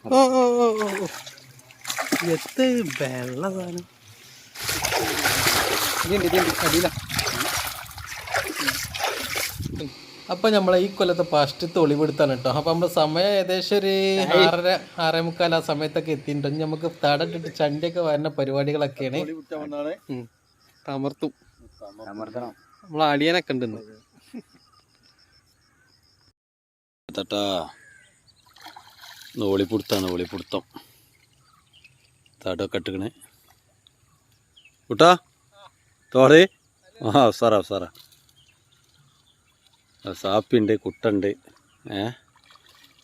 ഓ ഓ ഓ ഓ ഓ എത്ര വെള്ള സാധനം അടിയില. അപ്പം നമ്മളെ ഈ കൊല്ലത്തെ ഫസ്റ്റത്തെ ഒളിവെടുത്താണ് കേട്ടോ. അപ്പം നമ്മൾ സമയം ഏകദേശം ഒരു 6:30 6:45 ആ സമയത്തൊക്കെ എത്തിയിട്ടുണ്ട്. നമുക്ക് തടട്ടിട്ട് ചണ്ടിയൊക്കെ വരുന്ന പരിപാടികളൊക്കെയാണ്. തമർത്തും നമ്മളെ അളിയനൊക്കെ ഉണ്ടെന്ന് തട്ടാ. ഒളിപ്പിടുത്താണ്, ഒളിപ്പിടുത്തം. തടൊക്കെ ഇട്ടിക്കണേ കുട്ടാ തോളേ. സാറാ സാറാ സാപ്പിയുണ്ട്, കുട്ടുണ്ട്,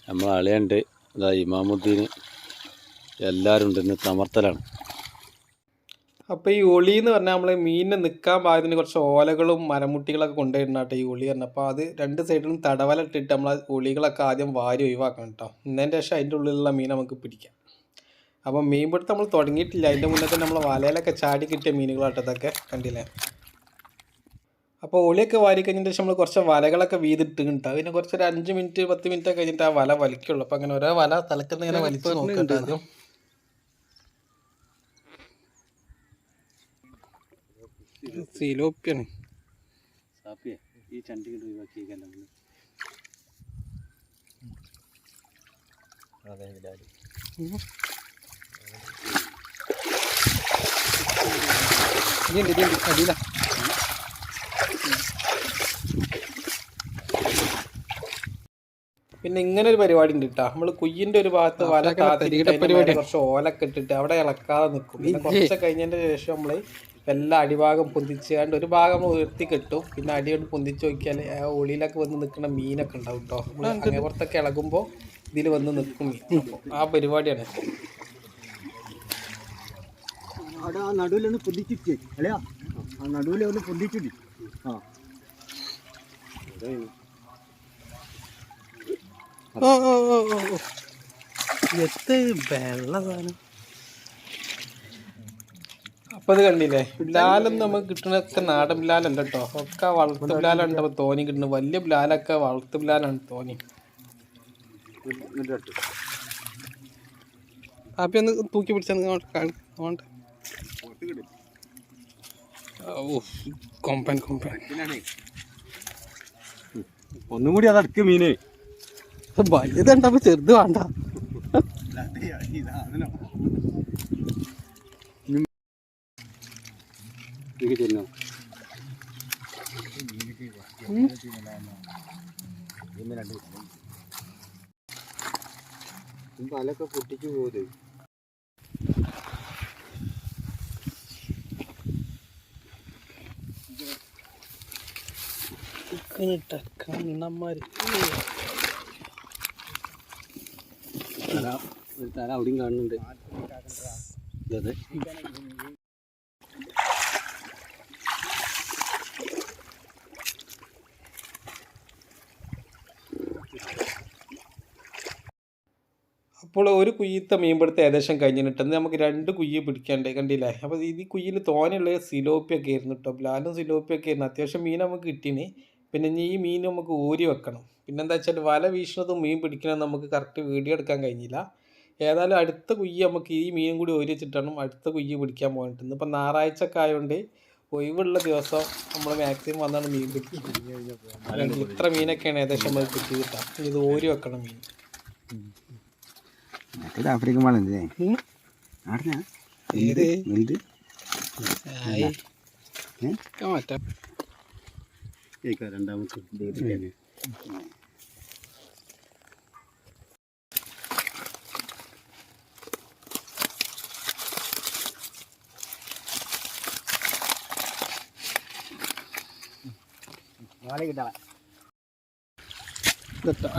നമ്മളെ അളിയുണ്ട്, ഇതാ ഇമാമുദ്ദീൻ, എല്ലാവരും ഉണ്ട്. ഇന്ന് തമർത്തലാണ്. അപ്പോൾ ഈ ഒളി എന്ന് പറഞ്ഞാൽ നമ്മൾ മീനിനെ നിൽക്കാൻ പാകത്തിന് കുറച്ച് ഓലകളും മരമുട്ടികളൊക്കെ കൊണ്ടുവരുന്നുണ്ട് ഈ ഒളി പറഞ്ഞാൽ. അപ്പോൾ അത് രണ്ട് സൈഡിലും തടവല ഇട്ടിട്ട് നമ്മൾ ഒളികളൊക്കെ ആദ്യം വാരി ഒഴിവാക്കണം കേട്ടോ. ഇന്നതിൻ്റെ ശേഷം അതിൻ്റെ ഉള്ളിലുള്ള മീൻ നമുക്ക് പിടിക്കാം. അപ്പോൾ മീൻ പിടുത്തം നമ്മൾ തുടങ്ങിയിട്ടില്ല. അതിൻ്റെ മുന്നേ തന്നെ നമ്മൾ വലയിലൊക്കെ ചാടി കിട്ടിയ മീനുകളാട്ടതൊക്കെ കണ്ടില്ലേ. അപ്പോൾ ഒളിയൊക്കെ വാരി കഴിഞ്ഞിട്ട് നമ്മൾ കുറച്ച് വലകളൊക്കെ വീതിട്ട് കിട്ടും. പിന്നെ കുറച്ചൊരു 5 മിനിറ്റ് 10 മിനിറ്റ് കഴിഞ്ഞിട്ട് ആ വല വലിക്കുള്ളൂ. അപ്പോൾ അങ്ങനെ ഓരോ വല തലക്കുന്ന ഇങ്ങനെ വലിച്ച് നോക്കട്ടെ ആദ്യം. സിലോപ്പിയാണ് ഈ ചണ്ടി ഒഴിവാക്കിയേക്കല്ല. അടിയില. പിന്നെ ഇങ്ങനെ ഒരു പരിപാടി ഉണ്ട് കേട്ടോ. നമ്മൾ കുയ്യിന്റെ ഒരു ഭാഗത്ത് വല പരിപാടി കുറച്ച് ഓലൊക്കെ ഇട്ടിട്ട് അവിടെ ഇളക്കാതെ നിൽക്കും. പിന്നെ കുറച്ച് കഴിഞ്ഞതിന്റെ ശേഷം നമ്മൾ എല്ലാ അടിഭാഗം പൊന്തിച്ചാണ്ട് ഒരു ഭാഗം നമ്മൾ ഉയർത്തി കെട്ടും. പിന്നെ അടിയോട് പൊന്തിച്ച് നോക്കിയാൽ ആ ഒളിയിലൊക്കെ വന്ന് നിൽക്കുന്ന മീനൊക്കെ ഉണ്ടാവും കേട്ടോ. നമ്മൾ അങ്ങനെ പുറത്തൊക്കെ ഇളകുമ്പോൾ ഇതിൽ വന്ന് നിൽക്കും മീൻ. ആ പരിപാടിയാണ്. നടുവിലൊന്ന് പൊന്തിച്ചിട്ടേ അല്ലയാ, ആ നടുവിലൊന്ന് പൊന്തിച്ചില്ലേ. ഓ ഓ ഓ ഓ ഓ എത്ര വെള്ള സാധനം. അപ്പോൾ അത് കണ്ടില്ലേ, ബിലാലൊന്നും നമുക്ക് കിട്ടുന്നതൊക്കെ നാടൻ ബിലാലല്ല കേട്ടോ. ഒക്കെ വളർത്ത് ബിലാലാണ് അപ്പോൾ തോന്നി കിട്ടുന്നത്. വലിയ ബിലാലൊക്കെ വളർത്ത് ബിലാലാണ് തോന്നി. കാപ്പി ഒന്ന് തൂക്കി പിടിച്ചാൽ കൊമ്പൻ കൊമ്പൻ. ഒന്നും കൂടി അതടക്ക് മീന്. വലുതുണ്ടപ്പോ ചെറുത് വേണ്ട. പാലൊക്കെ പൊട്ടിച്ചു പോകുന്നത്. കണ്ണന്മാര് ഒരു തല അവിടെയും കാണുന്നുണ്ട്. അതെ അപ്പോൾ ഒരു കുയ്യത്തെ മീൻപിടുത്തം ഏകദേശം കഴിഞ്ഞിട്ട് നമുക്ക് 2 കുയ്യ് പിടിക്കാണ്ട് കണ്ടില്ലേ. അപ്പോൾ ഈ കുയ്യിൽ തോനെയുള്ള സിലോപ്പിയൊക്കെ ആയിരുന്നു കേട്ടോ. ബ്ലാലും സിലോപ്പിയൊക്കെ ആയിരുന്നു. അത്യാവശ്യം മീൻ നമുക്ക് കിട്ടീന്. പിന്നെ ഈ മീൻ നമുക്ക് ഊരി വെക്കണം. പിന്നെന്താ വെച്ചാൽ വല വീശുന്നതും മീൻ പിടിക്കണമെന്ന് നമുക്ക് കറക്റ്റ് വീഡിയോ എടുക്കാൻ കഴിഞ്ഞില്ല. ഏതായാലും അടുത്ത കുയ്യ് നമുക്ക് ഈ മീനും കൂടി ഊരി വെച്ചിട്ടാണ് അടുത്ത കുയ്യ് പിടിക്കാൻ പോയിട്ട്. ഇന്നിപ്പോൾ ഞായറാഴ്ച ഒക്കെ ആയതുകൊണ്ട് ഒഴിവുള്ള ദിവസം നമ്മൾ മാക്സിമം വന്നാണ് മീൻ പിടിക്കും. ഇത്ര മീനൊക്കെയാണ് ഏകദേശം നമ്മൾ കിട്ടി കിട്ടാം. ഇത് ഊരി വെക്കണം മീൻ. ആഫ്രിക്കൻ വളല്ലേ മാറ്റാം. രണ്ടാമത്തെ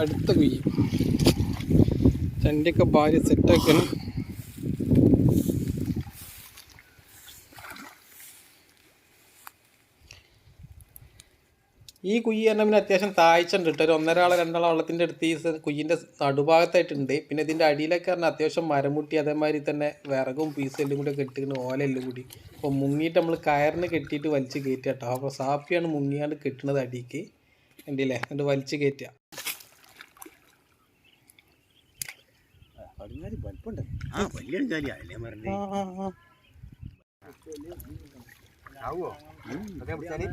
അടുത്ത കുയ്യ് ചണ്ടിയൊക്കെ ഭാര്യ സെറ്റാക്കണം. ഈ കുയ്യ് പറഞ്ഞാൽ പിന്നെ അത്യാവശ്യം താഴ്ചയുണ്ട് കേട്ടോ. ഒരു 1.5 ആൾ 2 ആൾ വെള്ളത്തിൻ്റെ അടുത്ത് ഈ കുയ്യിൻ്റെ നടുഭാഗത്തായിട്ടുണ്ട്. പിന്നെ ഇതിൻ്റെ അടിയിലൊക്കെ പറഞ്ഞാൽ അത്യാവശ്യം മരമുട്ടി അതേമാതിരി തന്നെ വിറകും പീസെല്ലും കൂടി ഒക്കെ ഇട്ടിട്ട് ഓലെല്ലും കൂടി. അപ്പോൾ മുങ്ങിയിട്ട് നമ്മൾ കയറിന് കെട്ടിയിട്ട് വലിച്ച് കയറ്റുക കേട്ടോ. അപ്പോൾ സാപ്പിയാണ് മുങ്ങിയാണ്ട് കെട്ടുന്നത് അടിക്ക്. കണ്ടില്ലേ, എന്നിട്ട് വലിച്ച് കയറ്റുക. കടുങ്ങാലി വലിപ്പുണ്ട്. ആ വലിയ കടുങ്ങാലിയല്ലേ പറഞ്ഞേ. ആവോ അതെ പിടിച്ചാല്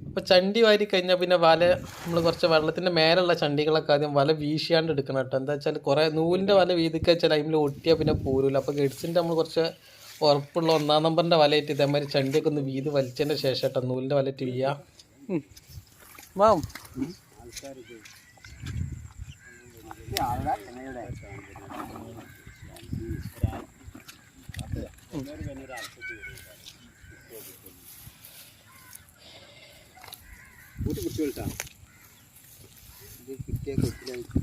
അപ്പോൾ ചണ്ടി വാരി കഴിഞ്ഞാൽ പിന്നെ വല നമ്മൾ കുറച്ച് വെള്ളത്തിൻ്റെ മേലുള്ള ചണ്ടികളൊക്കെ ആദ്യം വല വീശിയാണ്ട് എടുക്കണം കേട്ടോ. എന്താ വെച്ചാൽ കുറേ നൂലിൻ്റെ വല വീതിക്കുക വെച്ചാൽ അതിൽ ഒട്ടിയാൽ പിന്നെ പോരില്ല. അപ്പോൾ ഗഡ്സിൻ്റെ നമ്മൾ കുറച്ച് ഉറപ്പുള്ള 1-ാം നമ്പറിൻ്റെ വലയിട്ട് ഇതേമാതിരി ചണ്ടിയൊക്കെ ഒന്ന് വീതി വലിച്ചതിൻ്റെ ശേഷം കേട്ടോ നൂലിൻ്റെ വലയിട്ട് വീയാം. മാം കൂട്ടി കുട്ടി വിളിച്ചാ ഇത് കിട്ടിയ കൊച്ചിലായിട്ട്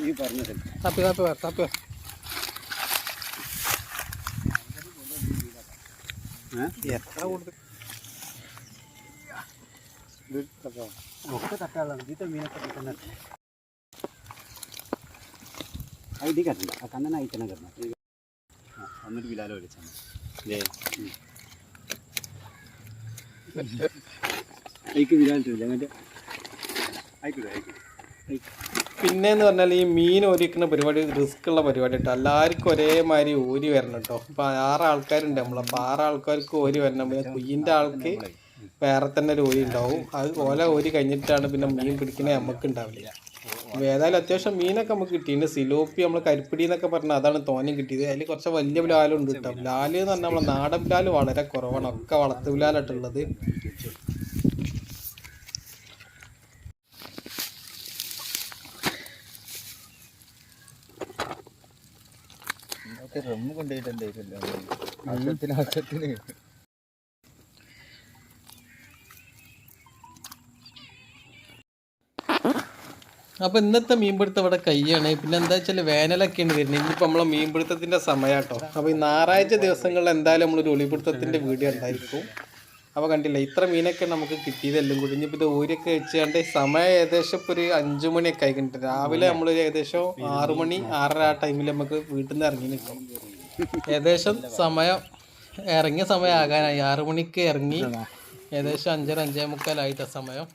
ഈ പറഞ്ഞത് കാപ്പി കാപ്പി വാ കാപ്പി വാ. എത്ര കൊടുത്ത് ഒക്കെ തട്ടാളാണ് ഇതിന്റെ മീനൊക്കെ കിട്ടുന്ന ഐഡി കട്ടണ്ട ആ കണ്ണനെ അയക്കണം കിട്ടണം എന്നിട്ട് വിലാലോ വിളിച്ചാൽ അയക്ക് വിലാലിട്ടില്ല അങ്ങോട്ട് അയക്കൂടെ അയക്കും. പിന്നെയെന്ന് പറഞ്ഞാൽ ഈ മീൻ ഒരുക്കുന്ന പരിപാടി റിസ്ക് ഉള്ള പരിപാടി കേട്ടോ. എല്ലാവർക്കും ഒരേമാതിരി ഓരി വരണം കേട്ടോ. ഇപ്പോൾ 6 ആൾക്കാരുണ്ട് നമ്മൾ. അപ്പോൾ 6 ആൾക്കാർക്ക് ഓരി വരണം. പിന്നെ കുയ്യിൻ്റെ ആൾക്ക് വേറെ തന്നെ ഒരു ഓരി ഉണ്ടാവും. അത് ഓല ഓരി കഴിഞ്ഞിട്ടാണ് പിന്നെ മീൻ പിടിക്കണേ നമുക്ക് ഉണ്ടാവില്ല. ഏതായാലും അത്യാവശ്യം മീനൊക്കെ നമുക്ക് കിട്ടിയിട്ടുണ്ട്. സിലോപ്പി നമ്മൾ കരിപ്പിടി എന്നൊക്കെ പറഞ്ഞാൽ അതാണ് തോനെ കിട്ടിയത്. അതിൽ കുറച്ച് വലിയ ബ്ലാലുണ്ട് കേട്ടോ. ബ്ലാല് എന്ന് പറഞ്ഞാൽ നമ്മളെ നാടൻ ബ്ലാല് വളരെ കുറവാണ്. ഒക്കെ വളർത്തു ബ്ലാലായിട്ടുള്ളത്. റമ്മ് കൊണ്ടുപോയിട്ടുണ്ടായിരുന്നല്ലോ ആവശ്യത്തിന് അപ്പോൾ ഇന്നത്തെ മീൻപിടുത്തം ഇവിടെ കയ്യാണ്. പിന്നെ എന്താ വെച്ചാൽ വേനലൊക്കെയാണ് വരുന്നത്. ഇന്നിപ്പോൾ നമ്മളെ മീൻപിടുത്തത്തിൻ്റെ സമയം കേട്ടോ. അപ്പോൾ ഈ ഞായറാഴ്ച ദിവസങ്ങളിൽ എന്തായാലും നമ്മളൊരു ഒളിപിടുത്തത്തിൻ്റെ വീഡിയോ ഉണ്ടായിരിക്കും. അപ്പോൾ കണ്ടില്ല ഇത്ര മീനൊക്കെ നമുക്ക് കിട്ടിയതെല്ലാം കൂടി. ഇനിയിപ്പോൾ ഇത് ഊരൊക്കെ വെച്ചാണ്ട് സമയം ഏകദേശം ഇപ്പോൾ ഒരു 5 മണിയൊക്കെ ആയിട്ടുണ്ട്. രാവിലെ നമ്മൾ ഏകദേശം 6 മണി 6:30 ആ ടൈമിൽ നമുക്ക് വീട്ടിൽ നിന്ന് ഇറങ്ങി നിൽക്കും. ഏകദേശം സമയം ഇറങ്ങിയ സമയം ആകാനായി. 6 മണിക്ക് ഇറങ്ങി ഏകദേശം 5:30 5:45 സമയം.